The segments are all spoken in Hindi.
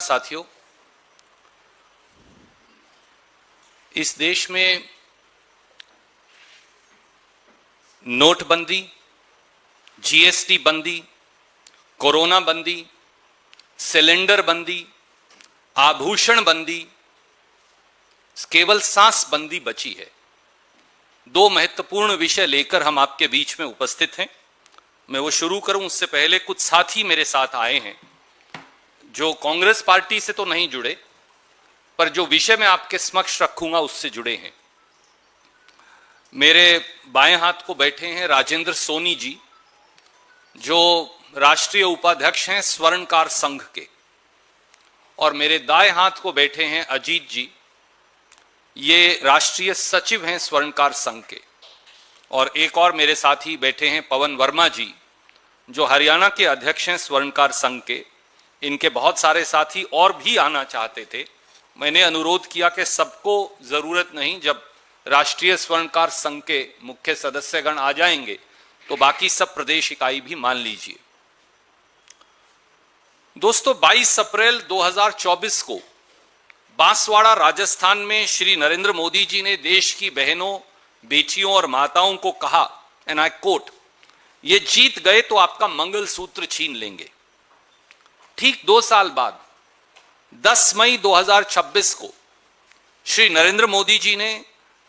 साथियों, इस देश में नोटबंदी, जीएसटी बंदी, कोरोना बंदी, सिलेंडर बंदी, आभूषण बंदी, केवल सांस बंदी बची है। दो महत्वपूर्ण विषय लेकर हम आपके बीच में उपस्थित हैं। मैं वो शुरू करूं उससे पहले कुछ साथी मेरे साथ आए हैं जो कांग्रेस पार्टी से तो नहीं जुड़े, पर जो विषय मैं आपके समक्ष रखूंगा उससे जुड़े हैं। मेरे बाएं हाथ को बैठे हैं राजेंद्र सोनी जी, जो राष्ट्रीय उपाध्यक्ष हैं स्वर्णकार संघ के, और मेरे दाएं हाथ को बैठे हैं अजीत जी, ये राष्ट्रीय सचिव हैं स्वर्णकार संघ के, और एक और मेरे साथी बैठे हैं पवन वर्मा जी, जो हरियाणा के अध्यक्ष हैं स्वर्णकार संघ के। इनके बहुत सारे साथी और भी आना चाहते थे। मैंने अनुरोध किया कि सबको जरूरत नहीं, जब राष्ट्रीय स्वर्णकार संघ के मुख्य सदस्यगण आ जाएंगे तो बाकी सब प्रदेश इकाई भी मान लीजिए। दोस्तों, 22 अप्रैल 2024 को बांसवाड़ा राजस्थान में श्री नरेंद्र मोदी जी ने देश की बहनों, बेटियों और माताओं को कहा, एंड आई कोट, ये जीत गए तो आपका मंगलसूत्र छीन लेंगे। ठीक 2 साल बाद 10 मई 2026 को श्री नरेंद्र मोदी जी ने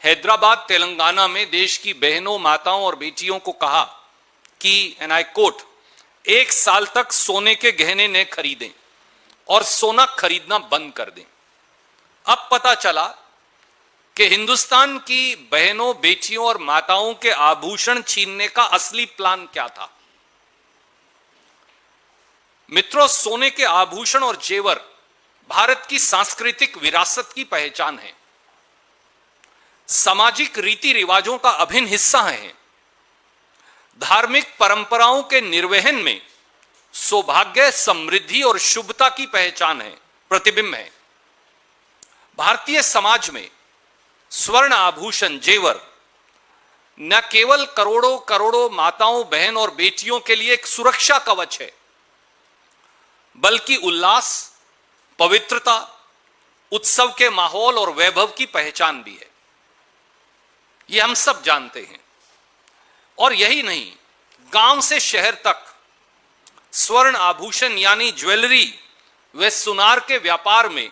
हैदराबाद, तेलंगाना में देश की बहनों, माताओं और बेटियों को कहा कि, एंड आई कोट, 1 साल तक सोने के गहने न खरीदें और सोना खरीदना बंद कर दें। अब पता चला कि हिंदुस्तान की बहनों, बेटियों और माताओं के आभूषण छीनने का असली प्लान क्या था। मित्रों, सोने के आभूषण और जेवर भारत की सांस्कृतिक विरासत की पहचान है, सामाजिक रीति रिवाजों का अभिन्न हिस्सा है, धार्मिक परंपराओं के निर्वहन में सौभाग्य, समृद्धि और शुभता की पहचान है, प्रतिबिंब है। भारतीय समाज में स्वर्ण आभूषण, जेवर न केवल करोड़ों करोड़ों माताओं, बहन और बेटियों के लिए एक सुरक्षा कवच है, बल्कि उल्लास, पवित्रता, उत्सव के माहौल और वैभव की पहचान भी है। ये हम सब जानते हैं। और यही नहीं, गांव से शहर तक स्वर्ण आभूषण यानी ज्वेलरी व सुनार के व्यापार में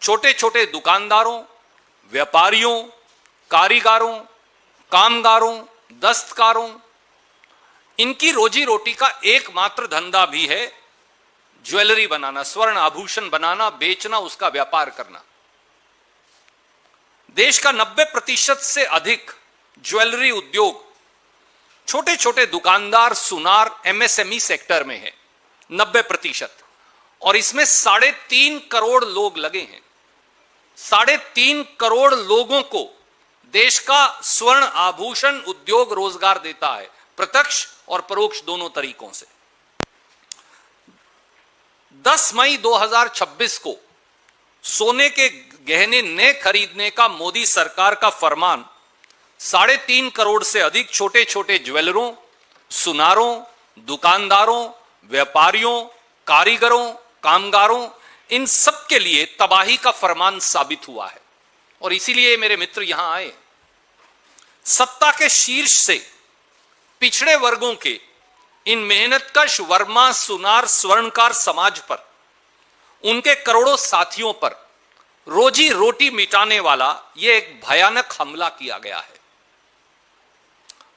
छोटे छोटे दुकानदारों, व्यापारियों, कारीगरों, कामगारों, दस्तकारों, इनकी रोजी रोटी का एकमात्र धंधा भी है ज्वेलरी बनाना, स्वर्ण आभूषण बनाना, बेचना, उसका व्यापार करना। देश का 90% से अधिक ज्वेलरी उद्योग छोटे छोटे दुकानदार, सुनार, एमएसएमई सेक्टर में है, 90%, और इसमें 3.5 करोड़ लोग लगे हैं। 3.5 करोड़ लोगों को देश का स्वर्ण आभूषण उद्योग रोजगार देता है, प्रत्यक्ष और परोक्ष दोनों तरीकों से। 10 मई 2026 को सोने के गहने न खरीदने का मोदी सरकार का फरमान 3.5 करोड़ से अधिक छोटे छोटे ज्वेलरों, सुनारों, दुकानदारों, व्यापारियों, कारीगरों, कामगारों, इन सब के लिए तबाही का फरमान साबित हुआ है। और इसीलिए मेरे मित्र यहां आए। सत्ता के शीर्ष से पिछड़े वर्गों के इन मेहनतकश वर्मा, सुनार, स्वर्णकार समाज पर, उनके करोड़ों साथियों पर रोजी रोटी मिटाने वाला यह एक भयानक हमला किया गया है।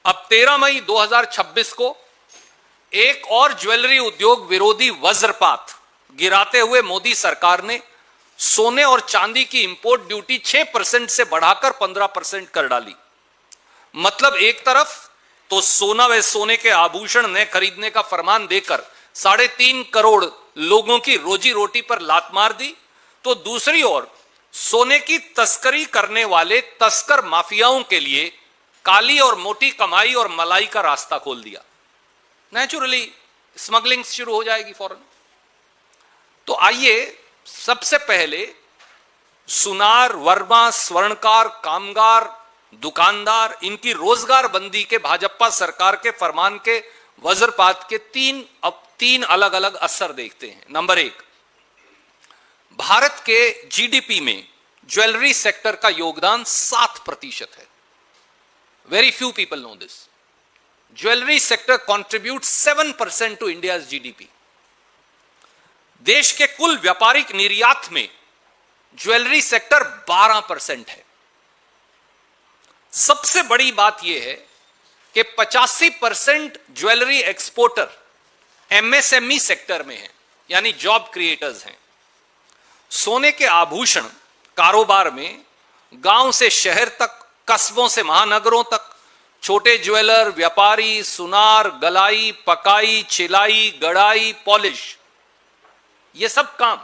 अब 13 मई 2026 को एक और ज्वेलरी उद्योग विरोधी वज्रपात गिराते हुए मोदी सरकार ने सोने और चांदी की इंपोर्ट ड्यूटी 6% से बढ़ाकर 15% कर डाली। मतलब एक तरफ तो सोना व सोने के आभूषण न खरीदने का फरमान देकर 3.5 करोड़ लोगों की रोजी रोटी पर लात मार दी, तो दूसरी ओर सोने की तस्करी करने वाले तस्कर माफियाओं के लिए काली और मोटी कमाई और मलाई का रास्ता खोल दिया। नेचुरली स्मगलिंग शुरू हो जाएगी फौरन। तो आइए सबसे पहले सुनार, वर्मा, स्वर्णकार, कामगार, दुकानदार, इनकी रोजगार बंदी के भाजपा सरकार के फरमान के वज्रपात के तीन अलग अलग असर देखते हैं। नंबर 1, भारत के जीडीपी में ज्वेलरी सेक्टर का योगदान 7% है। Very few people know this. Jewellery sector contribute 7% to India's GDP. देश के कुल व्यापारिक निर्यात में ज्वेलरी सेक्टर 12% है। सबसे बड़ी बात यह है कि 85% ज्वेलरी एक्सपोर्टर एमएसएमई सेक्टर में है, यानी जॉब क्रिएटर्स हैं। सोने के आभूषण कारोबार में गांव से शहर तक, कस्बों से महानगरों तक छोटे ज्वेलर, व्यापारी, सुनार, गलाई, पकाई, चिलाई, गढ़ाई, पॉलिश, ये सब काम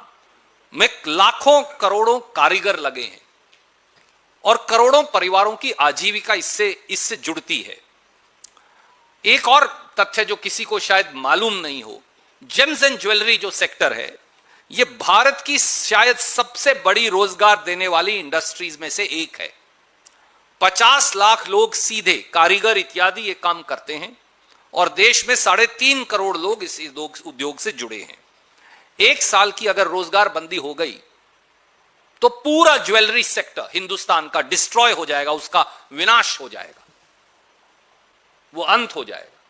में लाखों करोड़ों कारीगर लगे हैं और करोड़ों परिवारों की आजीविका इससे जुड़ती है। एक और तथ्य जो किसी को शायद मालूम नहीं हो, जेम्स एंड ज्वेलरी जो सेक्टर है, यह भारत की शायद सबसे बड़ी रोजगार देने वाली इंडस्ट्रीज में से एक है। 50 लाख लोग सीधे कारीगर इत्यादि ये काम करते हैं और देश में 3.5 करोड़ लोग इस उद्योग से जुड़े हैं। एक साल की अगर रोजगार बंदी हो गई तो पूरा ज्वेलरी सेक्टर हिंदुस्तान का डिस्ट्रॉय हो जाएगा, उसका विनाश हो जाएगा, वो अंत हो जाएगा।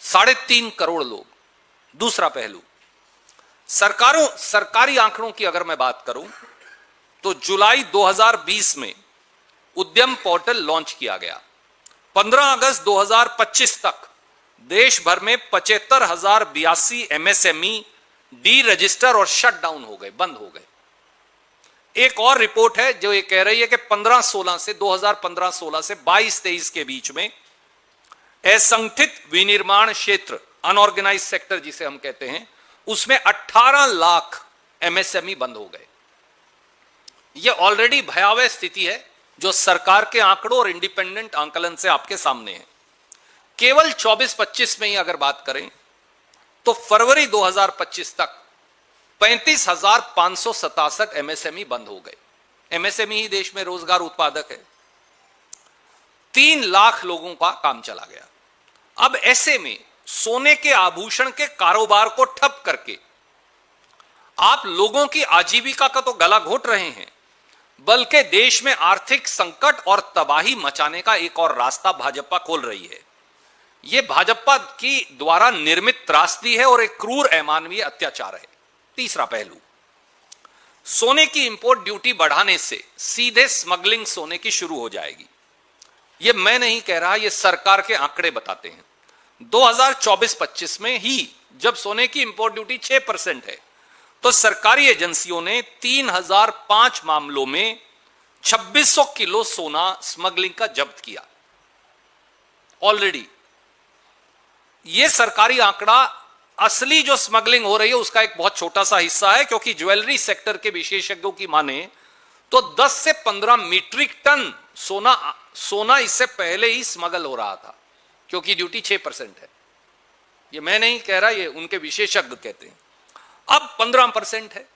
3.5 करोड़ लोग। दूसरा पहलू, सरकारी आंकड़ों की अगर मैं बात करूं तो जुलाई 2020 में उद्यम पोर्टल लॉन्च किया गया। 15 अगस्त 2025 तक देश भर में 75,082 एमएसएमई डी रजिस्टर और शट डाउन हो गए, बंद हो गए। एक और रिपोर्ट है जो ये कह रही है कि 2015-16 से 22-23 के बीच में असंगठित विनिर्माण क्षेत्र, अनऑर्गेनाइज सेक्टर जिसे हम कहते हैं, उसमें 18 लाख एमएसएमई बंद हो गए। यह ऑलरेडी भयावह स्थिति है जो सरकार के आंकड़ों और इंडिपेंडेंट आंकलन से आपके सामने है। केवल 24-25 में ही अगर बात करें तो फरवरी 2025 तक 35,567 एमएसएमई बंद हो गए। एमएसएमई ही देश में रोजगार उत्पादक है। 3 लाख लोगों का काम चला गया। अब ऐसे में सोने के आभूषण के कारोबार को ठप करके आप लोगों की आजीविका का तो गला घोट रहे हैं, बल्कि देश में आर्थिक संकट और तबाही मचाने का एक और रास्ता भाजपा खोल रही है। यह भाजपा की द्वारा निर्मित त्रासदी है और एक क्रूर अमानवीय अत्याचार है। तीसरा पहलू, सोने की इंपोर्ट ड्यूटी बढ़ाने से सीधे स्मगलिंग सोने की शुरू हो जाएगी। यह मैं नहीं कह रहा, यह सरकार के आंकड़े बताते हैं। 2024-25 में ही जब सोने की इंपोर्ट ड्यूटी 6% है तो सरकारी एजेंसियों ने 3005 मामलों में 2600 किलो सोना स्मगलिंग का जब्त किया ऑलरेडी। यह सरकारी आंकड़ा असली जो स्मगलिंग हो रही है उसका एक बहुत छोटा सा हिस्सा है, क्योंकि ज्वेलरी सेक्टर के विशेषज्ञों की माने तो 10 से 15 मीट्रिक टन सोना इससे पहले ही स्मगल हो रहा था, क्योंकि ड्यूटी 6% है। ये मैं नहीं कह रहा, ये उनके विशेषज्ञ कहते हैं। अब 15% है,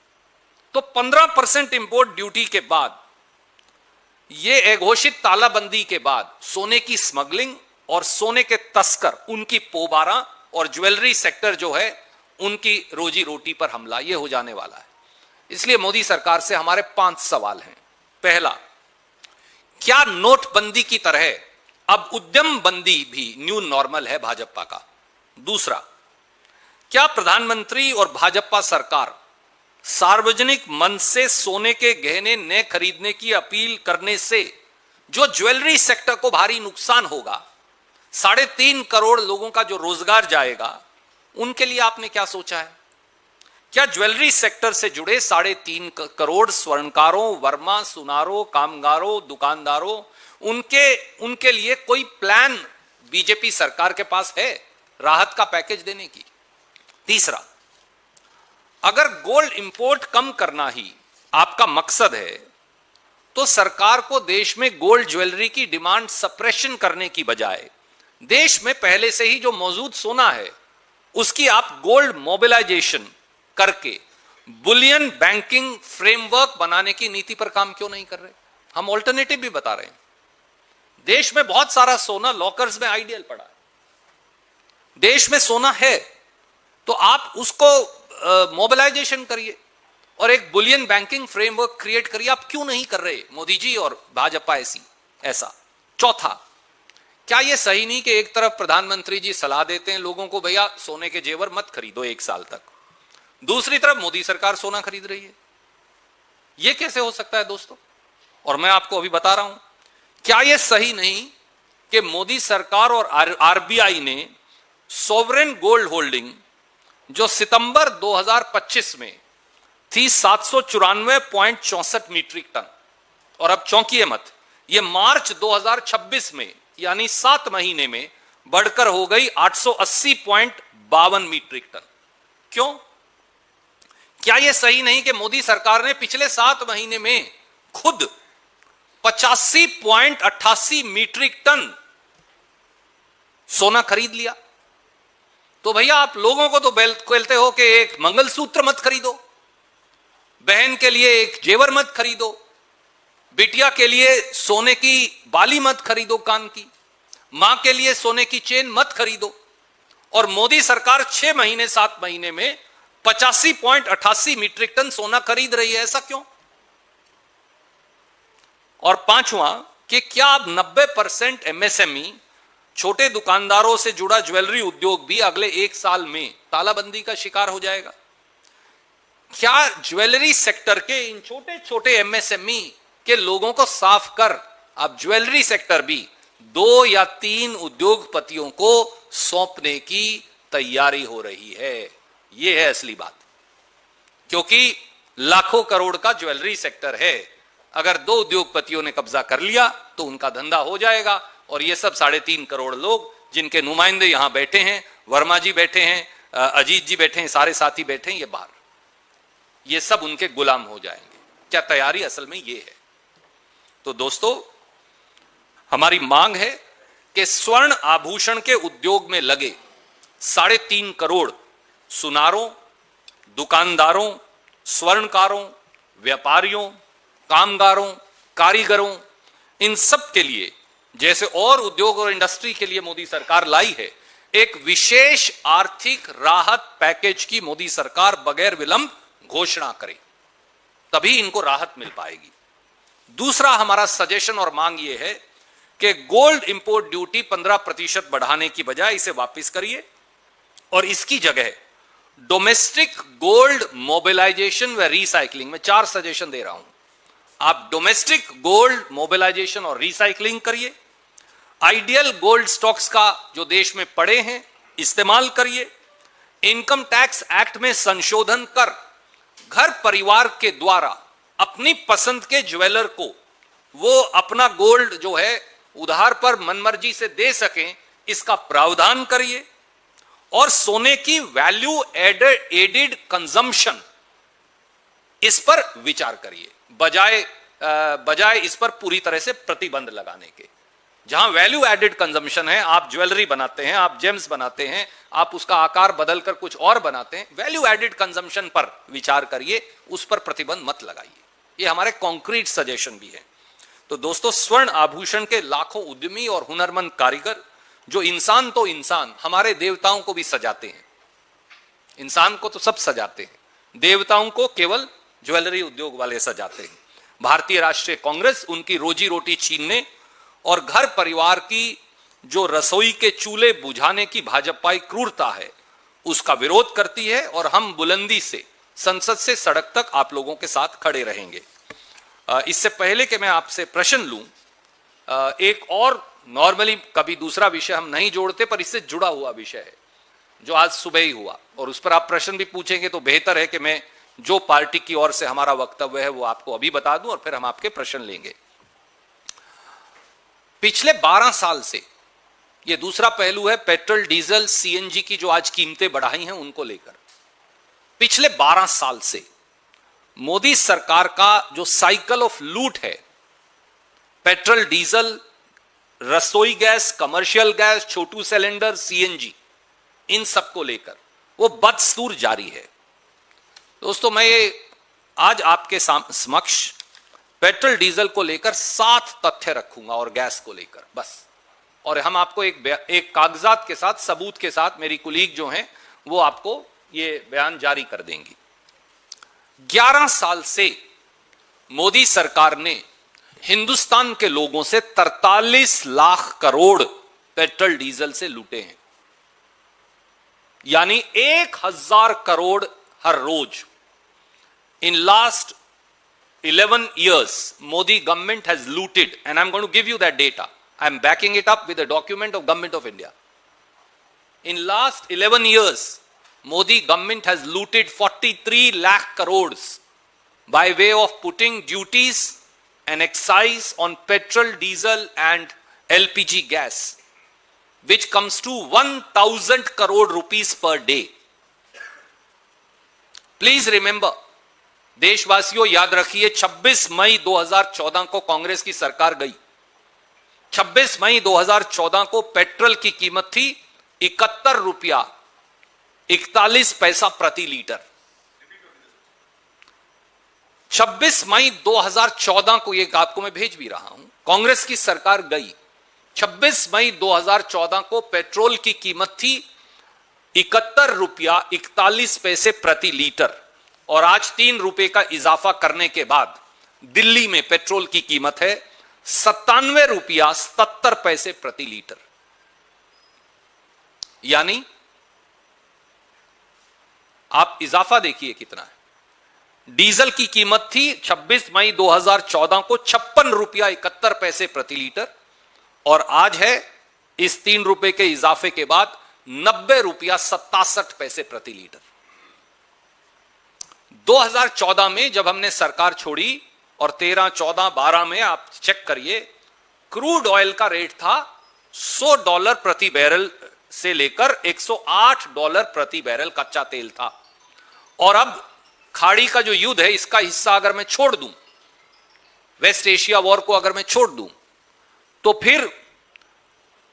तो 15% इंपोर्ट ड्यूटी के बाद, ये घोषित तालाबंदी के बाद सोने की स्मगलिंग और सोने के तस्कर, उनकी पोबारा और ज्वेलरी सेक्टर जो है उनकी रोजी रोटी पर हमला, यह हो जाने वाला है। इसलिए मोदी सरकार से हमारे 5 सवाल हैं। पहला, क्या नोटबंदी की तरह अब उद्यम बंदी भी न्यू नॉर्मल है भाजपा का? दूसरा, क्या प्रधानमंत्री और भाजपा सरकार सार्वजनिक मन से सोने के गहने न खरीदने की अपील करने से जो ज्वेलरी सेक्टर को भारी नुकसान होगा, 3.5 करोड़ लोगों का जो रोजगार जाएगा, उनके लिए आपने क्या सोचा है? क्या ज्वेलरी सेक्टर से जुड़े 3.5 करोड़ स्वर्णकारों, वर्मा, सुनारों, कामगारों, दुकानदारों, उनके लिए कोई प्लान बीजेपी सरकार के पास है राहत का पैकेज देने की? तीसरा, अगर गोल्ड इंपोर्ट कम करना ही आपका मकसद है तो सरकार को देश में गोल्ड ज्वेलरी की डिमांड सप्रेशन करने की बजाय देश में पहले से ही जो मौजूद सोना है उसकी आप गोल्ड मोबिलाइजेशन करके बुलियन बैंकिंग फ्रेमवर्क बनाने की नीति पर काम क्यों नहीं कर रहे? हम ऑल्टरनेटिव भी बता रहे हैं। देश में बहुत सारा सोना लॉकर्स में आइडियल पड़ा है। देश में सोना है तो आप उसको मोबिलाइजेशन करिए, और एक बुलियन बैंकिंग फ्रेमवर्क क्रिएट करिए। आप क्यों नहीं कर रहे मोदी जी और भाजपा ऐसा? चौथा, क्या यह सही नहीं कि एक तरफ प्रधानमंत्री जी सलाह देते हैं लोगों को, भैया सोने के जेवर मत खरीदो 1 साल तक, दूसरी तरफ मोदी सरकार सोना खरीद रही है? यह कैसे हो सकता है दोस्तों? और मैं आपको अभी बता रहा हूं, क्या यह सही नहीं कि मोदी सरकार और आरबीआई ने सॉवरेन गोल्ड होल्डिंग जो सितंबर 2025 में थी 794.64 मीट्रिक टन, और अब चौंकिए मत, यह मार्च 2026 में यानी 7 महीने में बढ़कर हो गई 880.52 मीट्रिक टन। क्यों? क्या यह सही नहीं कि मोदी सरकार ने पिछले 7 महीने में खुद 85.88 मीट्रिक टन सोना खरीद लिया? तो भैया आप लोगों को तो कहते हो कि एक मंगलसूत्र मत खरीदो, बहन के लिए एक जेवर मत खरीदो, बिटिया के लिए सोने की बाली मत खरीदो कान की, मां के लिए सोने की चेन मत खरीदो, और मोदी सरकार 6 महीने 7 महीने में 85.88 मीट्रिक टन सोना खरीद रही है, ऐसा क्यों? और पांचवा, कि क्या अब 90% एमएसएमई छोटे दुकानदारों से जुड़ा ज्वेलरी उद्योग भी अगले 1 साल में तालाबंदी का शिकार हो जाएगा? क्या ज्वेलरी सेक्टर के इन छोटे छोटे एमएसएमई के लोगों को साफ कर अब ज्वेलरी सेक्टर भी 2 या 3 उद्योगपतियों को सौंपने की तैयारी हो रही है? यह है असली बात, क्योंकि लाखों करोड़ का ज्वेलरी सेक्टर है। अगर 2 उद्योगपतियों ने कब्जा कर लिया तो उनका धंधा हो जाएगा, और ये सब 3.5 करोड़ लोग जिनके नुमाइंदे यहां बैठे हैं, वर्मा जी बैठे हैं, अजीत जी बैठे हैं, सारे साथी बैठे हैं ये बाहर, ये सब उनके गुलाम हो जाएंगे। क्या तैयारी असल में ये है? तो दोस्तों, हमारी मांग है कि स्वर्ण आभूषण के उद्योग में लगे 3.5 करोड़ सुनारों, दुकानदारों, स्वर्णकारों, व्यापारियों, कामगारों, कारीगरों, इन सब के लिए, जैसे और उद्योग और इंडस्ट्री के लिए मोदी सरकार लाई है, एक विशेष आर्थिक राहत पैकेज की मोदी सरकार बगैर विलंब घोषणा करे, तभी इनको राहत मिल पाएगी। दूसरा हमारा सजेशन और मांग यह है कि गोल्ड इंपोर्ट ड्यूटी 15% बढ़ाने की बजाय इसे वापस करिए, और इसकी जगह डोमेस्टिक गोल्ड मोबिलाइजेशन व रिसाइकलिंग में 4 सजेशन दे रहा हूं। आप डोमेस्टिक गोल्ड मोबिलाइजेशन और रिसाइकलिंग करिए, आइडियल गोल्ड स्टॉक्स का जो देश में पड़े हैं इस्तेमाल करिए, इनकम टैक्स एक्ट में संशोधन कर घर परिवार के द्वारा अपनी पसंद के ज्वेलर को वो अपना गोल्ड जो है उधार पर मनमर्जी से दे सकें, इसका प्रावधान करिए, और सोने की वैल्यू एडेड कंजम्पशन इस पर विचार करिए, बजाय इस पर पूरी तरह से प्रतिबंध लगाने के। जहां वैल्यू एडेड कंजम्पशन है, आप ज्वेलरी बनाते हैं, आप जेम्स बनाते हैं, आप उसका आकार बदलकर कुछ और बनाते हैं, वैल्यू एडेड कंजम्पशन पर विचार करिए, उस पर प्रतिबंध मत लगाइए। ये हमारे कॉन्क्रीट सजेशन भी है। तो दोस्तों, स्वर्ण आभूषण के लाखों उद्यमी और हुनरमंद कारीगर जो इंसान तो इंसान, हमारे देवताओं को भी सजाते हैं, इंसान को तो सब सजाते हैं, देवताओं को केवल ज्वेलरी उद्योग वाले सजाते हैं। भारतीय राष्ट्रीय कांग्रेस उनकी रोजी रोटी छीनने और घर परिवार की जो रसोई के चूल्हे बुझाने की भाजपाई क्रूरता है उसका विरोध करती है, और हम बुलंदी से संसद से सड़क तक आप लोगों के साथ खड़े रहेंगे। इससे पहले कि मैं आपसे प्रश्न लूं, एक और नॉर्मली कभी दूसरा विषय हम नहीं जोड़ते पर इससे जुड़ा हुआ विषय है जो आज सुबह ही हुआ, और उस पर आप प्रश्न भी पूछेंगे तो बेहतर है कि मैं जो पार्टी की ओर से हमारा वक्तव्य है वो आपको अभी बता दूं और फिर हम आपके प्रश्न लेंगे। पिछले 12 साल से, ये दूसरा पहलू है पेट्रोल डीजल सीएनजी की जो आज कीमतें बढ़ाई हैं उनको लेकर, पिछले 12 साल से मोदी सरकार का जो साइकिल ऑफ लूट है, पेट्रोल डीजल, रसोई गैस, कमर्शियल गैस, छोटू सिलेंडर, सीएनजी, इन सबको लेकर वो बदस्तूर जारी है। दोस्तों, मैं ये आज आपके समक्ष पेट्रोल डीजल को लेकर 7 तथ्य रखूंगा और गैस को लेकर बस, और हम आपको एक कागजात के साथ, सबूत के साथ, मेरी कुलीग जो हैं वो आपको ये बयान जारी कर देंगी। 11 साल से मोदी सरकार ने हिंदुस्तान के लोगों से 43 लाख करोड़ पेट्रोल डीजल से लूटे हैं, यानी 1000 करोड़ हर रोज। In last 11 years, Modi government has looted, and I'm going to give you that data. I'm backing it up with a document of Government of India. In last 11 years, Modi government has looted 43 lakh crores by way of putting duties and excise on petrol, diesel and LPG gas, which comes to 1000 crore rupees per day. Please remember, देशवासियों याद रखिए, 26 मई 2014 को कांग्रेस की सरकार गई। 26 मई 2014 को पेट्रोल की कीमत थी 71 रुपया 41 पैसा प्रति लीटर। 26 मई 2014 को, ये आपको मैं भेज भी रहा हूं, कांग्रेस की सरकार गई। 26 मई 2014 को पेट्रोल की कीमत थी 71 रुपया 41 पैसे प्रति लीटर, और आज 3 रुपए का इजाफा करने के बाद दिल्ली में पेट्रोल की कीमत है 97 रुपया 77 पैसे प्रति लीटर। यानी आप इजाफा देखिए कितना है। डीजल की कीमत थी 26 मई 2014 को 56 रुपया 71 पैसे प्रति लीटर, और आज है इस 3 रुपए के इजाफे के बाद 90 रुपया 67 पैसे प्रति लीटर। 2014 में जब हमने सरकार छोड़ी और 13, 14, 12 में आप चेक करिए, क्रूड ऑयल का रेट था $100 प्रति बैरल से लेकर $108 प्रति बैरल कच्चा तेल था। और अब खाड़ी का जो युद्ध है, इसका हिस्सा अगर मैं छोड़ दूं, वेस्ट एशिया वॉर को अगर मैं छोड़ दूं, तो फिर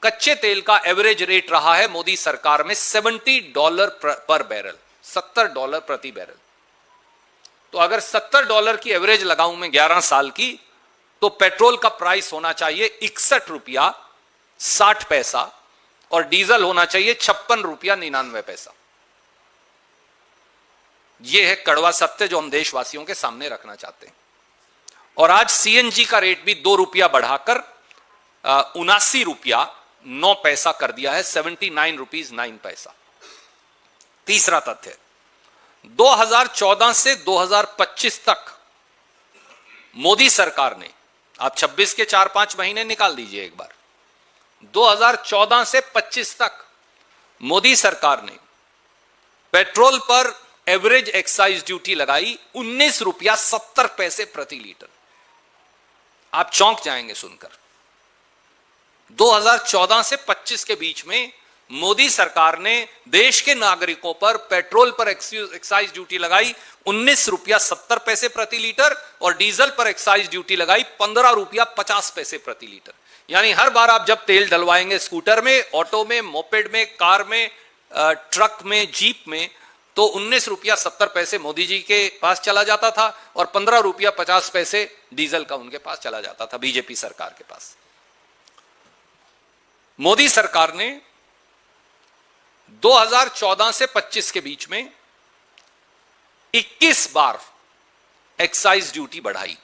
कच्चे तेल का एवरेज रेट रहा है मोदी सरकार में $70 पर बैरल, $70 प्रति बैरल। तो अगर $70 की एवरेज लगाऊं मैं 11 साल की, तो पेट्रोल का प्राइस होना चाहिए 61 रुपया 60 पैसा, और डीजल होना चाहिए 56 रुपया 99 पैसा। यह है कड़वा सत्य जो हम देशवासियों के सामने रखना चाहते हैं। और आज सीएनजी का रेट भी 2 रुपया बढ़ाकर 79 रुपया 9 पैसा कर दिया है, 79 रुपीज 9 पैसा। तीसरा तथ्य, 2014 से 2025 तक मोदी सरकार ने, आप 26 के 4-5 महीने निकाल दीजिए एक बार, 2014 से 25 तक मोदी सरकार ने पेट्रोल पर एवरेज एक्साइज ड्यूटी लगाई 19 रुपया 70 पैसे प्रति लीटर। आप चौंक जाएंगे सुनकर। 2014 से 25 के बीच में मोदी सरकार ने देश के नागरिकों पर पेट्रोल पर एक्साइज ड्यूटी लगाई 19 रुपया 70 पैसे प्रति लीटर, और डीजल पर एक्साइज ड्यूटी लगाई 15 रुपया 50 पैसे प्रति लीटर। यानी हर बार आप जब तेल डलवाएंगे स्कूटर में, ऑटो में, मोपेड में, कार में, ट्रक में, जीप में, तो 19 रुपया 70 पैसे मोदी जी के पास चला जाता था, और 15 रुपया 50 पैसे डीजल का उनके पास चला जाता था, बीजेपी सरकार के पास। मोदी सरकार ने 2014 से 25 के बीच में 21 बार एक्साइज ड्यूटी बढ़ाई,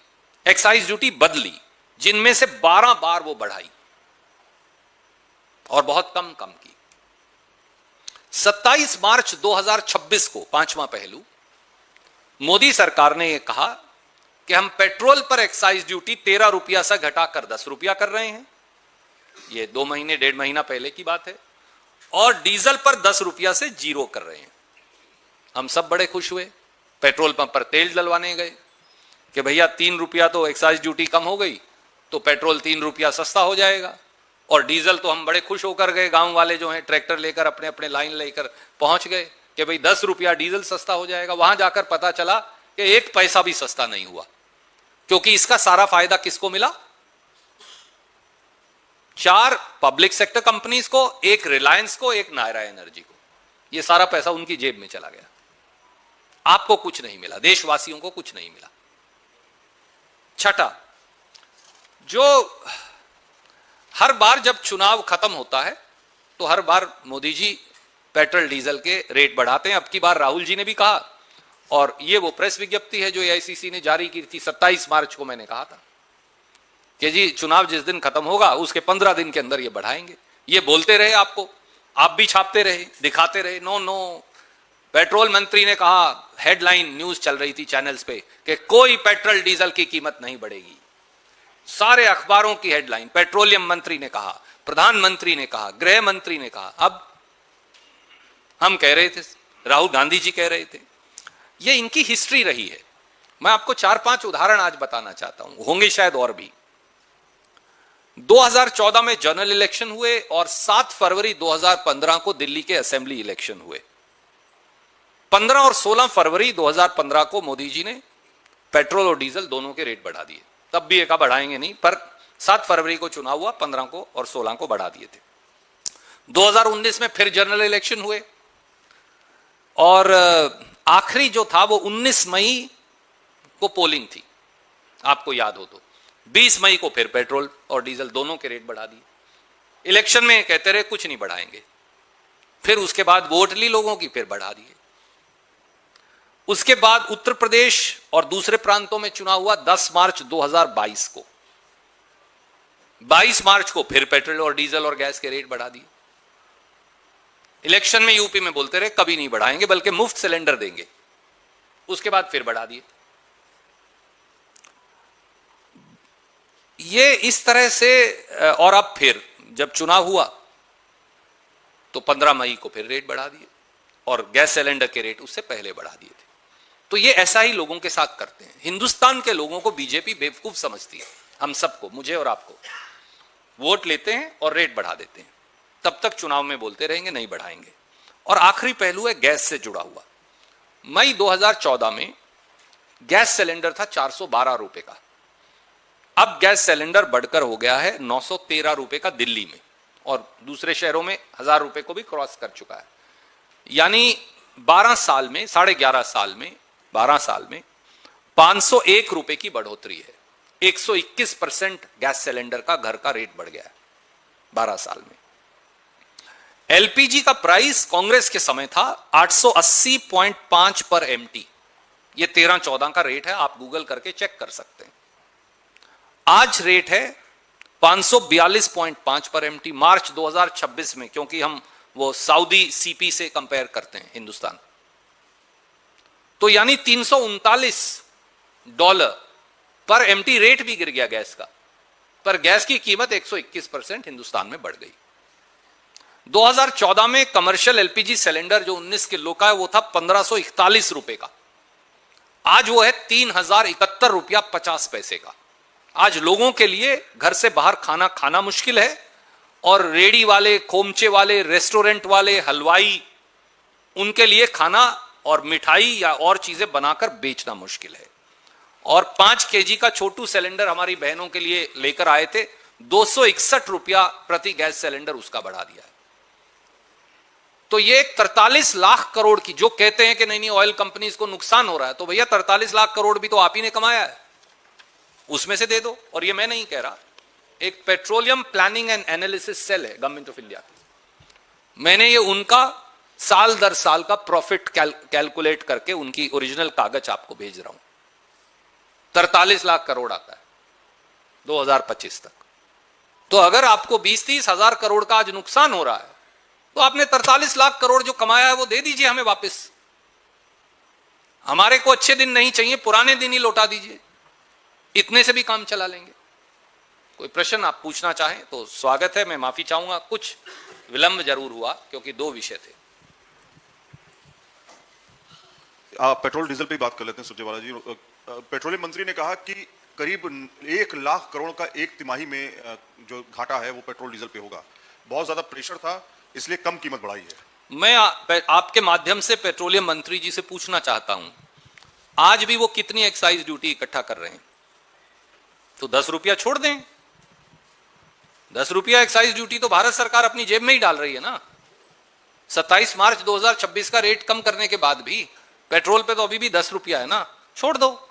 एक्साइज ड्यूटी बदली, जिनमें से 12 बार वो बढ़ाई और बहुत कम की। 27 मार्च 2026 को, पांचवां पहलू, मोदी सरकार ने यह कहा कि हम पेट्रोल पर एक्साइज ड्यूटी 13 रुपया से घटाकर 10 रुपया कर रहे हैं। यह 2 महीने 1.5 महीना पहले की बात है। और डीजल पर 10 रुपया से 0 कर रहे हैं। हम सब बड़े खुश हुए। पेट्रोल पंप पर तेल डलवाने गए कि भैया 3 रुपया तो एक्साइज ड्यूटी कम हो गई, तो पेट्रोल 3 रुपया सस्ता हो जाएगा। और डीजल तो हम बड़े खुश होकर गए, गांव वाले जो हैं ट्रैक्टर लेकर अपने अपने लाइन लेकर पहुंच गए कि भाई 10 रुपया डीजल सस्ता हो जाएगा। वहां जाकर पता चला कि 1 पैसा भी सस्ता नहीं हुआ, क्योंकि इसका सारा फायदा किसको मिला? 4 पब्लिक सेक्टर कंपनीज को, 1 रिलायंस को, 1 नायरा एनर्जी को। यह सारा पैसा उनकी जेब में चला गया। आपको कुछ नहीं मिला, देशवासियों को कुछ नहीं मिला। छठा, जो हर बार जब चुनाव खत्म होता है तो हर बार मोदी जी पेट्रोल डीजल के रेट बढ़ाते हैं। अब की बार राहुल जी ने भी कहा और ये वो प्रेस विज्ञप्ति है जो एआईसीसी ने जारी की थी 27 मार्च को। मैंने कहा था कि जी चुनाव जिस दिन खत्म होगा उसके 15 दिन के अंदर ये बढ़ाएंगे। ये बोलते रहे आपको, आप भी छापते रहे, दिखाते रहे। नो नो, पेट्रोल मंत्री ने कहा, हेडलाइन न्यूज चल रही थी चैनल्स पे कि कोई पेट्रोल डीजल की कीमत नहीं बढ़ेगी। सारे अखबारों की हेडलाइन, पेट्रोलियम मंत्री ने कहा, प्रधानमंत्री ने कहा, गृह मंत्री ने कहा। अब हम कह रहे थे, राहुल गांधी जी कह रहे थे। ये इनकी हिस्ट्री रही है। मैं आपको 4-5 उदाहरण आज बताना चाहता हूं, होंगे शायद और भी। 2014 में जनरल इलेक्शन हुए और 7 फरवरी 2015 को दिल्ली के असेंबली इलेक्शन हुए। 15 और 16 फरवरी 2015 को मोदी जी ने पेट्रोल और डीजल दोनों के रेट बढ़ा दिए। तब भी एका बढ़ाएंगे नहीं, पर 7 फरवरी को चुनाव हुआ, 15 को और 16 को बढ़ा दिए थे। 2019 में फिर जनरल इलेक्शन हुए और आखिरी जो था वो 19 मई को पोलिंग थी, आपको याद हो तो। 20 मई को फिर पेट्रोल और डीजल दोनों के रेट बढ़ा दिए। इलेक्शन में कहते रहे कुछ नहीं बढ़ाएंगे, फिर उसके बाद वोट ली लोगों की, फिर बढ़ा दिए। उसके बाद उत्तर प्रदेश और दूसरे प्रांतों में चुनाव हुआ 10 मार्च 2022 को। 22 मार्च को फिर पेट्रोल और डीजल और गैस के रेट बढ़ा दिए। इलेक्शन में यूपी में बोलते रहे कभी नहीं बढ़ाएंगे, बल्कि मुफ्त सिलेंडर देंगे। उसके बाद फिर बढ़ा दिए। ये इस तरह से, और अब फिर जब चुनाव हुआ तो 15 मई को फिर रेट बढ़ा दिए और गैस सिलेंडर के रेट उससे पहले बढ़ा दिए थे। तो ये ऐसा ही लोगों के साथ करते हैं। हिंदुस्तान के लोगों को बीजेपी बेवकूफ समझती है, हम सबको, मुझे और आपको। वोट लेते हैं और रेट बढ़ा देते हैं, तब तक चुनाव में बोलते रहेंगे नहीं बढ़ाएंगे। और आखिरी पहलू है गैस से जुड़ा हुआ। मई 2014 में गैस सिलेंडर था 412 रुपए का। अब गैस सिलेंडर बढ़कर हो गया है 913 रुपए का दिल्ली में, और दूसरे शहरों में 1000 रुपए को भी क्रॉस कर चुका है। यानी 12 साल में, 11.5 साल में, 12 साल में 501 रुपए की बढ़ोतरी है। 121% गैस सिलेंडर का घर का रेट बढ़ गया है 12 साल में। एलपीजी का प्राइस कांग्रेस के समय था 880.5 पर एमटी। ये 13-14 का रेट है, आप गूगल करके चेक कर सकते हैं। आज रेट है 542.5 पर एमटी मार्च 2026 में, क्योंकि हम वो सऊदी सीपी से कंपेयर करते हैं हिंदुस्तान। तो यानी $339 पर एमटी रेट भी गिर गया गैस का, पर गैस की कीमत 121% हिंदुस्तान में बढ़ गई। 2014 में कमर्शियल एलपीजी सिलेंडर जो 19 किलो का है वो था 1541 रुपए का। आज वो है 3071 रुपया 50 पैसे का। आज लोगों के लिए घर से बाहर खाना खाना मुश्किल है, और रेडी वाले, खोमचे वाले, रेस्टोरेंट वाले, हलवाई, उनके लिए खाना और मिठाई या और चीजें बनाकर बेचना मुश्किल है। और 5 केजी का छोटू सिलेंडर हमारी बहनों के लिए लेकर आए थे, 261 रुपया प्रति गैस सिलेंडर उसका बढ़ा दिया है। तो ये 43 लाख करोड़ की, जो कहते हैं कि नहीं ऑयल कंपनीज को नुकसान हो रहा है, तो भैया 43 लाख करोड़ भी तो आप ही ने कमाया है, उसमें से दे दो। और ये मैं नहीं कह रहा, एक petroleum planning and analysis cell है गवर्नमेंट ऑफ इंडिया की, मैंने ये उनका साल दर साल का प्रॉफिट कैलकुलेट करके उनकी ओरिजिनल कागज आपको भेज रहा हूं। 43 लाख करोड़ आता है 2025 तक। तो अगर आपको 20-30 हजार करोड़ का आज नुकसान हो रहा है, तो आपने 43 लाख करोड़ जो कमाया है वो दे दीजिए हमें वापस। हमारे को अच्छे दिन नहीं चाहिए, पुराने दिन ही लौटा दीजिए, इतने से भी काम चला लेंगे। कोई प्रश्न आप पूछना चाहें तो स्वागत है। मैं माफी चाहूंगा, कुछ विलंब जरूर हुआ क्योंकि 2 विषय थे। पेट्रोल डीजल पे बात कर लेते हैं सुरजेवाला जी। पेट्रोलियम मंत्री ने कहा कि करीब 1 लाख करोड़ का एक तिमाही में जो घाटा है वो पेट्रोल डीजल पे होगा। बहुत ज्यादा प्रेशर था, इसलिए कम कीमत बढ़ाई है। मैं आपके माध्यम से पेट्रोलियम मंत्री जी से पूछना चाहता हूं, आज भी वो कितनी एक्साइज ड्यूटी इकट्ठा कर रहे हैं? तो 10 रुपया छोड़ दें। 10 रुपया एक्साइज ड्यूटी तो भारत सरकार अपनी जेब में ही डाल रही है ना। 27 मार्च 2026 का रेट कम करने के बाद भी पेट्रोल पे तो अभी भी 10 रुपया है ना, छोड़ दो।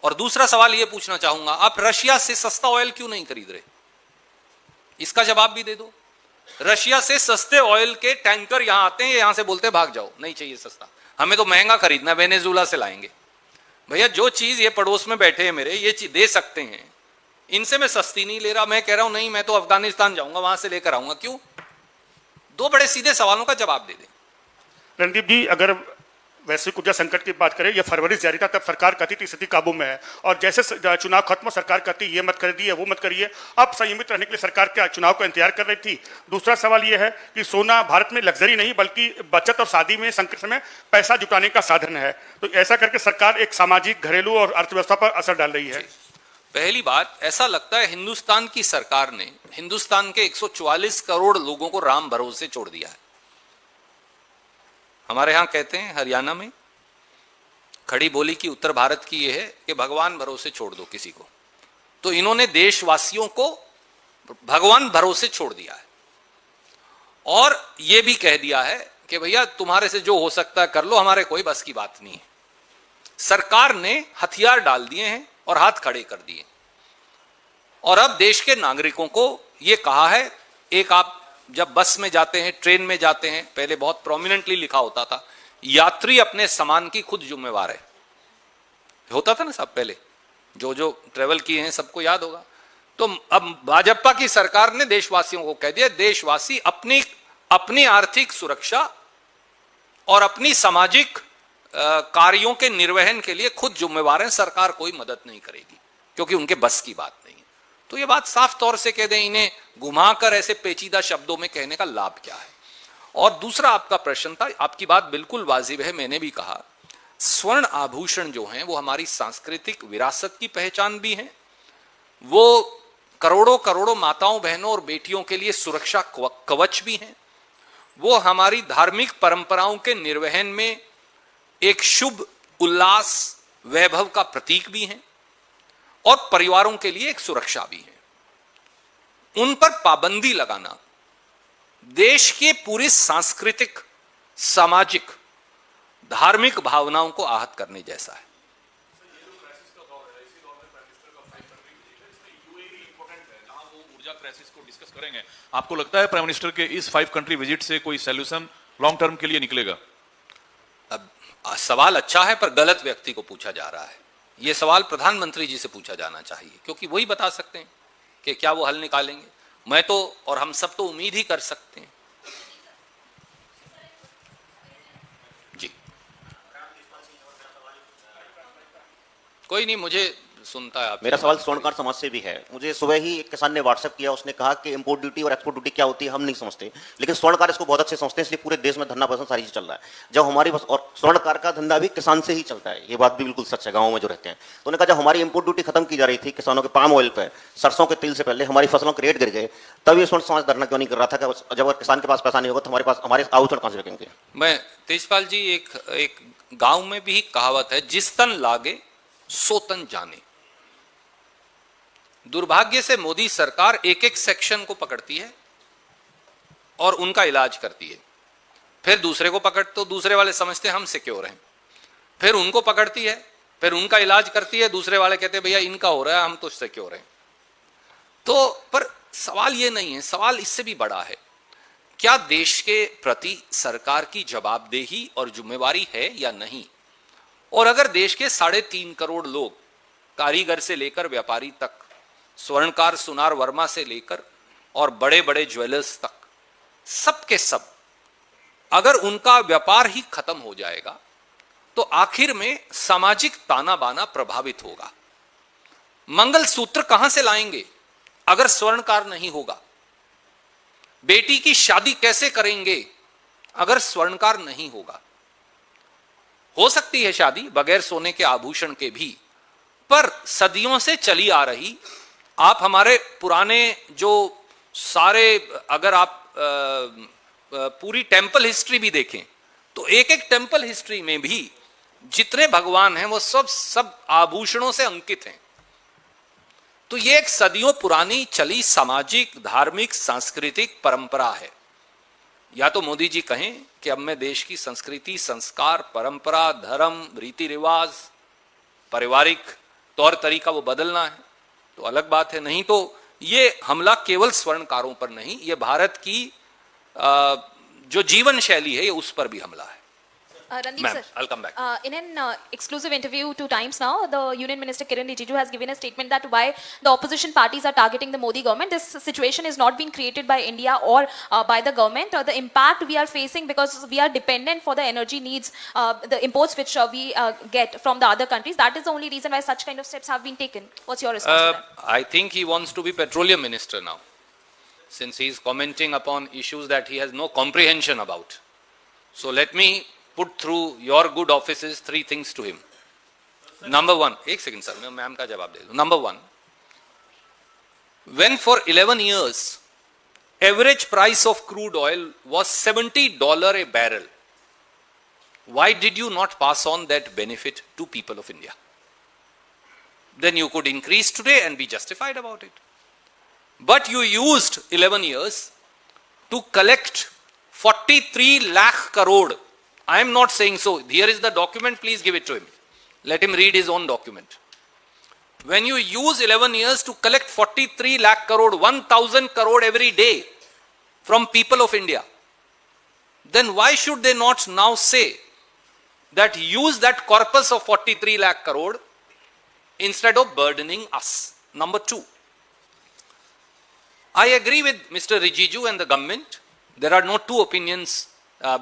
और दूसरा सवाल यह पूछना चाहूंगा, आप रशिया से सस्ता ऑयल क्यों नहीं खरीद रहे? इसका जवाब भी दे दो। रशिया से सस्ते ऑयल के टैंकर यहां आते हैं, यहां से बोलते हैं भाग जाओ, नहीं चाहिए सस्ता, हमें तो महंगा खरीदना, वेनेजुला से लाएंगे। भैया जो चीज ये पड़ोस में बैठे हैं मेरे, ये चीज दे सकते हैं, इनसे मैं सस्ती नहीं ले रहा। मैं कह रहा हूं नहीं, मैं तो अफगानिस्तान जाऊंगा, वहां से लेकर आऊंगा। क्यों? दो बड़े सीधे सवालों का जवाब दे दें। रणदीप जी, अगर वैश्विक ऊर्जा संकट की बात करें, यह फरवरी से जारी था, तब सरकार कहती थी स्थिति काबू में है, और जैसे चुनाव खत्म हो सरकार कहती ये मत कर दिए, वो मत करिए। अब संयमित रहने के लिए सरकार क्या चुनाव का इंतजार कर रही थी? दूसरा सवाल यह है कि सोना भारत में लग्जरी नहीं बल्कि बचत और शादी में संकट समय पैसा जुटाने का साधन है, तो ऐसा करके सरकार एक सामाजिक, घरेलू और अर्थव्यवस्था पर असर डाल रही है। पहली बात, ऐसा लगता है हिंदुस्तान की सरकार ने हिंदुस्तान के 144 करोड़ लोगों को राम भरोसे छोड़ दिया है। हमारे यहां कहते हैं हरियाणा में खड़ी बोली की उत्तर भारत की यह है कि भगवान भरोसे छोड़ दो किसी को, तो इन्होंने देशवासियों को भगवान भरोसे छोड़ दिया है और यह भी कह दिया है कि भैया तुम्हारे से जो हो सकता है कर लो, हमारे कोई बस की बात नहीं है। सरकार ने हथियार डाल दिए हैं और हाथ खड़े कर दिए, और अब देश के नागरिकों को यह कहा है, एक आप जब बस में जाते हैं, ट्रेन में जाते हैं, पहले बहुत प्रोमिनेंटली लिखा होता था यात्री अपने सामान की खुद जिम्मेवार है, होता था ना साहब, पहले जो जो ट्रेवल किए हैं सबको याद होगा। तो अब भाजपा की सरकार ने देशवासियों को कह दिया देशवासी अपनी अपनी आर्थिक सुरक्षा और अपनी सामाजिक कार्यों के निर्वहन के लिए खुद जिम्मेवार हैं, सरकार कोई मदद नहीं करेगी क्योंकि उनके बस की बात नहीं है। तो ये बात साफ तौर से कह दें, इन्हें घुमाकर ऐसे पेचीदा शब्दों में कहने का लाभ क्या है। और दूसरा आपका प्रश्न था, आपकी बात बिल्कुल वाजिब है, मैंने भी कहा स्वर्ण आभूषण जो हैं वो हमारी सांस्कृतिक विरासत की पहचान भी हैं, वो करोड़ों करोड़ों माताओं बहनों और बेटियों के लिए सुरक्षा कवच भी हैं, वो हमारी धार्मिक परंपराओं के निर्वहन में एक शुभ उल्लास वैभव का प्रतीक भी हैं और परिवारों के लिए एक सुरक्षा भी है। उन पर पाबंदी लगाना देश के पूरी सांस्कृतिक, सामाजिक, धार्मिक भावनाओं को आहत करने जैसा है। ऊर्जा क्राइसिस को डिस्कस करेंगे, आपको लगता है प्राइम मिनिस्टर के इस 5 कंट्री विजिट से कोई सॉल्यूशन लॉन्ग टर्म के लिए निकलेगा? अब सवाल अच्छा है पर गलत व्यक्ति को पूछा जा रहा है। यह सवाल प्रधानमंत्री जी से पूछा जाना चाहिए क्योंकि वही बता सकते हैं कि क्या वो हल निकालेंगे। मैं तो और हम सब तो उम्मीद ही कर सकते हैं। जी कोई नहीं, मुझे सुनता है आप। मेरा सवाल स्वर्णकार समाज से भी है। मुझे सुबह ही एक किसान ने व्हाट्सएप किया, उसने कहा कि इंपोर्ट ड्यूटी और एक्सपोर्ट ड्यूटी क्या होती है हम नहीं समझते, लेकिन स्वर्णकार इसको बहुत अच्छे समझते हैं, इसलिए पूरे देश में धरना प्रदर्शन सारी चीज चल रहा है। जब हमारी बस, और स्वर्णकार का धंधा भी किसान से ही चलता है, ये बात भी बिल्कुल सच है गाँव में जो रहते हैं। तो उन्होंने कहा जब हमारी इंपोर्ट ड्यूटी खत्म की जा रही थी किसानों के पाम ऑयल पर, सरसों के तेल से पहले हमारी फसलों के रेट गिर गए, तब ये स्वर्ण समाज धरना क्यों नहीं कर रहा था कि जब किसान के पास पैसा नहीं होगा तो हमारे पास हमारे आभूषण कहां से रखेंगे? मैं तेजपाल जी, एक गांव में भी कहावत है, जिस तन लागे सो तन जाने। दुर्भाग्य से मोदी सरकार एक एक सेक्शन को पकड़ती है और उनका इलाज करती है, फिर दूसरे को पकड़, तो दूसरे वाले समझते हैं हम सिक्योर हैं, फिर उनको पकड़ती है, फिर उनका इलाज करती है, दूसरे वाले कहते हैं भैया इनका हो रहा है हम तो सिक्योर हैं। तो पर सवाल ये नहीं है, सवाल इससे भी बड़ा है, क्या देश के प्रति सरकार की जवाबदेही और जिम्मेवारी है या नहीं। और अगर देश के 3.5 करोड़ लोग, कारीगर से लेकर व्यापारी तक, स्वर्णकार सुनार वर्मा से लेकर और बड़े बड़े ज्वेलर्स तक, सब के सब अगर उनका व्यापार ही खत्म हो जाएगा तो आखिर में सामाजिक ताना बाना प्रभावित होगा। मंगलसूत्र कहां से लाएंगे अगर स्वर्णकार नहीं होगा? बेटी की शादी कैसे करेंगे अगर स्वर्णकार नहीं होगा? हो सकती है शादी बगैर सोने के आभूषण के भी, पर सदियों से चली आ रही, आप हमारे पुराने जो सारे, अगर आप पूरी टेंपल हिस्ट्री भी देखें तो एक एक टेंपल हिस्ट्री में भी जितने भगवान हैं वो सब आभूषणों से अंकित हैं। तो ये एक सदियों पुरानी चली सामाजिक, धार्मिक, सांस्कृतिक परंपरा है। या तो मोदी जी कहें कि अब मैं देश की संस्कृति, संस्कार, परंपरा, धर्म, रीति रिवाज, पारिवारिक तौर तरीका वो बदलना है तो अलग बात है, नहीं तो ये हमला केवल स्वर्णकारों पर नहीं, ये भारत की जो जीवन शैली है ये उस पर भी हमला है। Randeep Ma'am, sir, I'll come back. In an exclusive interview to Times Now, the Union Minister Kiran Rijiju has given a statement that why the opposition parties are targeting the Modi government. This situation is not being created by India or by the government. The impact we are facing because we are dependent for the energy needs, the imports which we get from the other countries. That is the only reason why such kind of steps have been taken. What's your response to that? I think he wants to be petroleum minister now, since he is commenting upon issues that he has no comprehension about. So let me put through your good offices 3 things to him. Number 1, एक second sir, मैं मैम का जवाब दे दूं. Number 1, when for 11 years average price of crude oil was $70 a barrel, why did you not pass on that benefit to people of India? Then you could increase today and be justified about it. But you used 11 years to collect 43 lakh crore. I am not saying so. Here is the document, please give it to him. Let him read his own document. When you use 11 years to collect 43 lakh crore, 1000 crore every day from people of India, then why should they not now say that use that corpus of 43 lakh crore instead of burdening us? Number 2, I agree with Mr. Rijiju and the government. There are no 2 opinions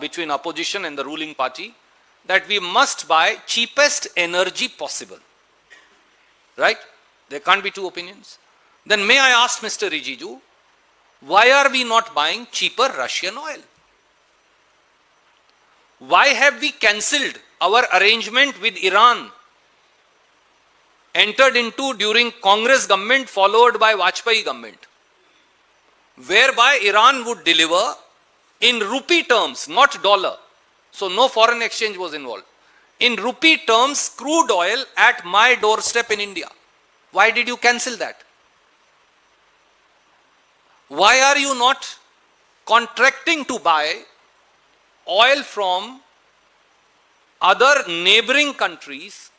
between opposition and the ruling party that we must buy cheapest energy possible. Right? There can't be 2 opinions. Then may I ask Mr. Rijiju, why are we not buying cheaper Russian oil? Why have we cancelled our arrangement with Iran, entered into during Congress government followed by Vajpayee government, whereby Iran would deliver in rupee terms, not dollar. So no foreign exchange was involved. In rupee terms, crude oil at my doorstep in India. Why did you cancel that? Why are you not contracting to buy oil from other neighboring countries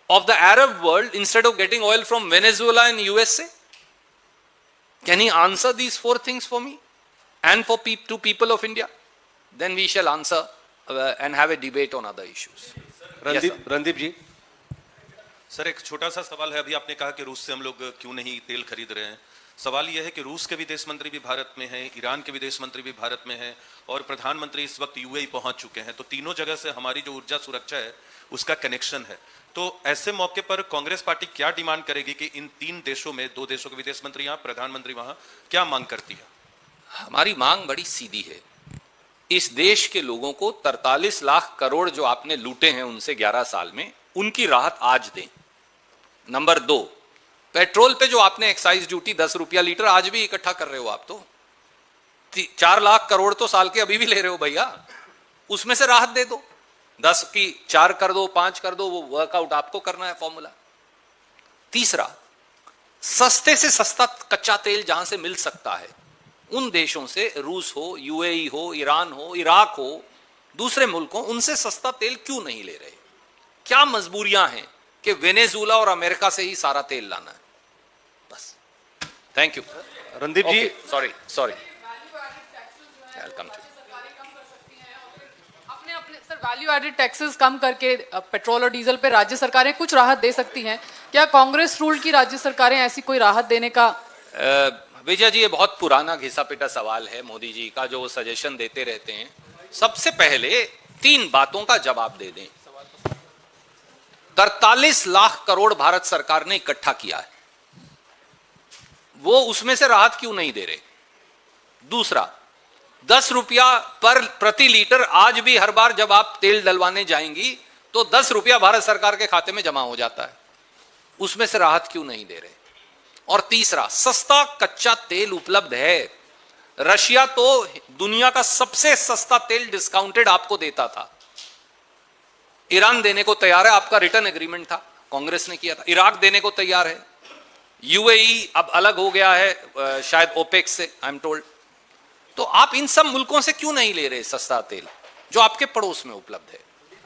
of the Arab world instead of getting oil from Venezuela and USA? Can he answer these 4 things for me and for to people of India? Then we shall answer and have a debate on other issues. Randeep ji, sir एक छोटा सा सवाल है। अभी आपने कहा कि रूस से हम लोग क्यों नहीं तेल खरीद रहे हैं। सवाल यह है कि रूस के विदेश मंत्री भी भारत में हैं, ईरान के विदेश मंत्री भी भारत में हैं और प्रधानमंत्री इस वक्त यूएई पहुंच चुके हैं। तो तीनों जगह से हमारी जो ऊर्जा सुरक्षा है उसका कनेक्शन है। तो ऐसे मौके पर कांग्रेस पार्टी क्या डिमांड करेगी कि इन 3 देशों में 2 देशों के विदेश मंत्री यहाँ, प्रधानमंत्री वहां, क्या मांग करती है? हमारी मांग बड़ी सीधी है। इस देश के लोगों को 43 लाख करोड़ जो आपने लूटे हैं उनसे 11 साल में, उनकी राहत आज दें। नंबर 2, पेट्रोल पे जो आपने एक्साइज ड्यूटी 10 रुपया लीटर आज भी इकट्ठा कर रहे हो आप, तो 4 लाख करोड़ तो साल के अभी भी ले रहे हो भैया, उसमें से राहत दे दो। 10 की 4 कर दो, 5 कर दो, वो वर्कआउट आपको करना है फॉर्मूला। तीसरा, सस्ते से सस्ता कच्चा तेल जहां से मिल सकता है उन देशों से, रूस हो, यूएई हो, ईरान हो, इराक हो, दूसरे मुल्क हो, उनसे सस्ता तेल क्यों नहीं ले रहे? क्या मजबूरियां हैं कि वेनेजुएला और अमेरिका से ही सारा तेल लाना है? बस। Thank you. Randeep ji, sorry welcome to. Sir value added taxes कम करके पेट्रोल और डीजल पे राज्य सरकारें कुछ राहत दे सकती हैं। क्या कांग्रेस रूल की राज्य सरकारें ऐसी कोई राहत देने का? विजय जी, ये बहुत पुराना घिसा पिटा सवाल है मोदी जी का, जो वो सजेशन देते रहते हैं। सबसे पहले 3 बातों का जवाब दे दें। 43 लाख करोड़ भारत सरकार ने इकट्ठा किया है, वो उसमें से राहत क्यों नहीं दे रहे? दूसरा, 10 रुपया पर प्रति लीटर आज भी हर बार जब आप तेल डलवाने जाएंगी तो 10 रुपया भारत सरकार के खाते में जमा हो जाता है, उसमें से राहत क्यों नहीं दे रहे? और तीसरा, सस्ता कच्चा तेल उपलब्ध है। रशिया तो दुनिया का सबसे सस्ता तेल डिस्काउंटेड आपको देता था। ईरान देने को तैयार है, आपका रिटर्न एग्रीमेंट था, कांग्रेस ने किया था। इराक देने को तैयार है। यूएई अब अलग हो गया है शायद ओपेक से, आई एम टोल्ड। तो आप इन सब मुल्कों से क्यों नहीं ले रहे सस्ता तेल जो आपके पड़ोस में उपलब्ध है?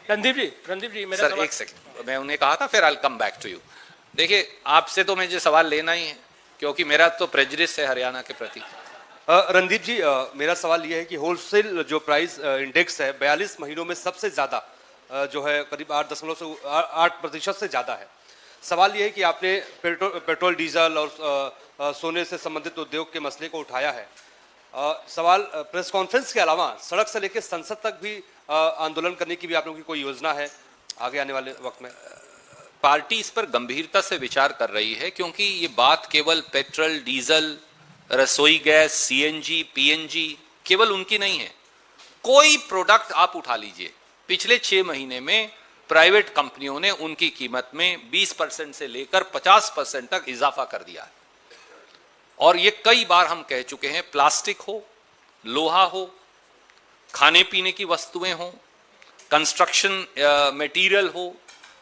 रणदीप जी मेरा सर एक सेकंड, मैं उन्हें कहा था, फिर आई कम बैक टू यू। देखिए, आपसे तो मुझे सवाल लेना ही है क्योंकि मेरा तो प्रेजुडिस है हरियाणा के प्रति। रणदीप जी, मेरा सवाल ये है कि होलसेल जो प्राइस इंडेक्स है 42 महीनों में सबसे ज़्यादा जो है करीब 8% से ज़्यादा है। सवाल ये है कि आपने पेट्रोल डीजल और सोने से संबंधित उद्योग के मसले को उठाया है। सवाल प्रेस कॉन्फ्रेंस के अलावा सड़क से लेकर संसद तक भी आंदोलन करने की भी आप लोगों की कोई योजना है आगे आने वाले वक्त में? पार्टी इस पर गंभीरता से विचार कर रही है, क्योंकि ये बात केवल पेट्रोल, डीजल, रसोई गैस, सीएनजी, पीएनजी केवल उनकी नहीं है। कोई प्रोडक्ट आप उठा लीजिए, पिछले 6 महीने में प्राइवेट कंपनियों ने उनकी कीमत में 20% से लेकर 50% तक इजाफा कर दिया है। और ये कई बार हम कह चुके हैं, प्लास्टिक हो, लोहा हो, खाने पीने की वस्तुएं हो, कंस्ट्रक्शन मटेरियल हो,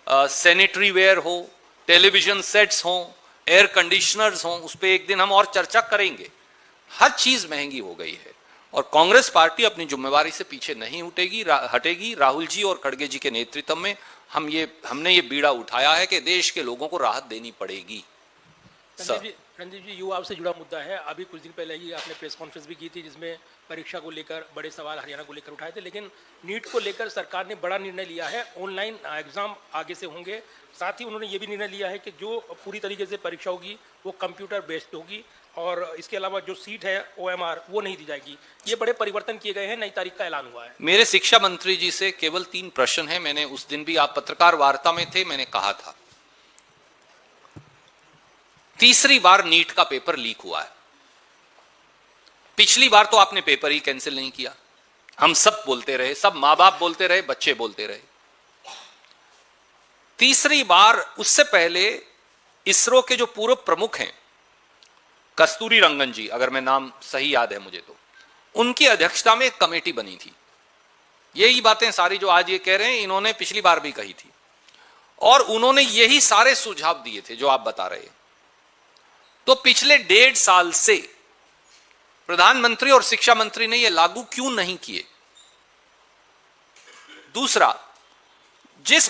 सैनिटरी वेयर हो, टेलीविजन सेट्स हो, एयर कंडीशनर्स हो, उस पर एक दिन हम और चर्चा करेंगे। हर चीज महंगी हो गई है और कांग्रेस पार्टी अपनी जिम्मेवारी से पीछे नहीं हटेगी। राहुल जी और खड़गे जी के नेतृत्व में हमने ये बीड़ा उठाया है कि देश के लोगों को राहत देनी पड़ेगी। रणदीप जी, युवाओं से जुड़ा मुद्दा है। अभी कुछ दिन पहले ही आपने प्रेस कॉन्फ्रेंस भी की थी जिसमें परीक्षा को लेकर बड़े सवाल हरियाणा को लेकर उठाए थे, लेकिन नीट को लेकर सरकार ने बड़ा निर्णय लिया है। ऑनलाइन एग्जाम आगे से होंगे। साथ ही उन्होंने ये भी निर्णय लिया है कि जो पूरी तरीके से परीक्षा होगी वो कंप्यूटर बेस्ड होगी और इसके अलावा जो सीट है OMR वो नहीं दी जाएगी। ये बड़े परिवर्तन किए गए हैं, नई तारीख का ऐलान हुआ है। मेरे शिक्षा मंत्री जी से केवल 3 प्रश्न हैं। मैंने उस दिन भी, आप पत्रकार वार्ता में थे, मैंने कहा था तीसरी बार नीट का पेपर लीक हुआ है। पिछली बार तो आपने पेपर ही कैंसिल नहीं किया, हम सब बोलते रहे, सब मां बाप बोलते रहे, बच्चे बोलते रहे। तीसरी बार, उससे पहले इसरो के जो पूर्व प्रमुख हैं कस्तूरी रंगन जी, अगर मैं नाम सही याद है मुझे, तो उनकी अध्यक्षता में एक कमेटी बनी थी। यही बातें सारी जो आज ये कह रहे हैं इन्होंने पिछली बार भी कही थी और उन्होंने यही सारे सुझाव दिए थे जो आप बता रहे हैं। तो पिछले 1.5 साल से प्रधानमंत्री और शिक्षा मंत्री ने यह लागू क्यों नहीं किए? दूसरा, जिस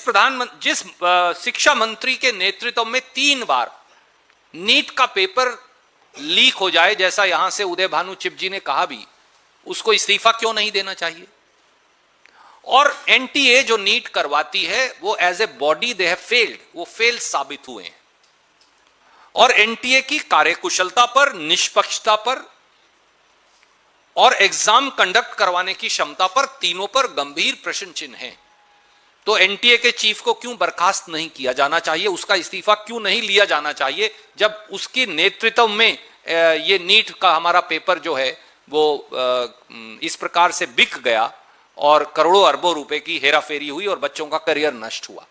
शिक्षा मंत्री के नेतृत्व में 3 बार नीट का पेपर लीक हो जाए, जैसा यहां से उदय भानु चिप जी ने कहा भी, उसको इस्तीफा क्यों नहीं देना चाहिए? और एनटीए जो नीट करवाती है वो as a body they have failed, वो फेल साबित हुए हैं। और एनटीए की कार्यकुशलता पर, निष्पक्षता पर और एग्जाम कंडक्ट करवाने की क्षमता पर, तीनों पर गंभीर प्रश्न चिन्ह है। तो एनटीए के चीफ को क्यों बर्खास्त नहीं किया जाना चाहिए, उसका इस्तीफा क्यों नहीं लिया जाना चाहिए, जब उसके नेतृत्व में ये नीट का हमारा पेपर जो है वो इस प्रकार से बिक गया और करोड़ों अरबों रुपए की हेराफेरी हुई और बच्चों का करियर नष्ट हुआ।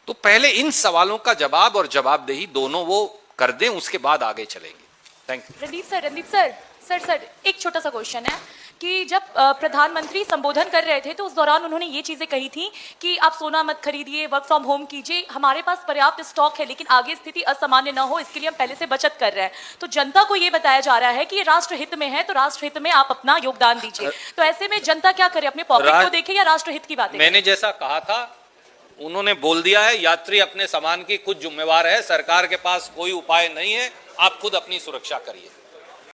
तो पहले इन सवालों का जवाब और जवाबदेही दोनों वो कर दें, उसके बाद आगे चलेंगे। Thank you. रणदीप सर, एक छोटा सा क्वेश्चन है कि जब प्रधानमंत्री संबोधन कर रहे थे तो उस दौरान उन्होंने ये चीजें कही थी कि आप सोना मत खरीदिए, वर्क फ्रॉम होम कीजिए, हमारे पास पर्याप्त स्टॉक है, लेकिन आगे स्थिति असामान्य ना हो इसके लिए हम पहले से बचत कर रहे हैं। तो जनता को ये बताया जा रहा है कि ये राष्ट्रहित में है, तो राष्ट्रहित में आप अपना योगदान दीजिए। तो ऐसे में जनता क्या करे, अपने पॉकेट को देखे या राष्ट्रहित की बात? मैंने जैसा कहा था उन्होंने बोल दिया है, यात्री अपने सामान की खुद जिम्मेवार है, सरकार के पास कोई उपाय नहीं है, आप खुद अपनी सुरक्षा करिए।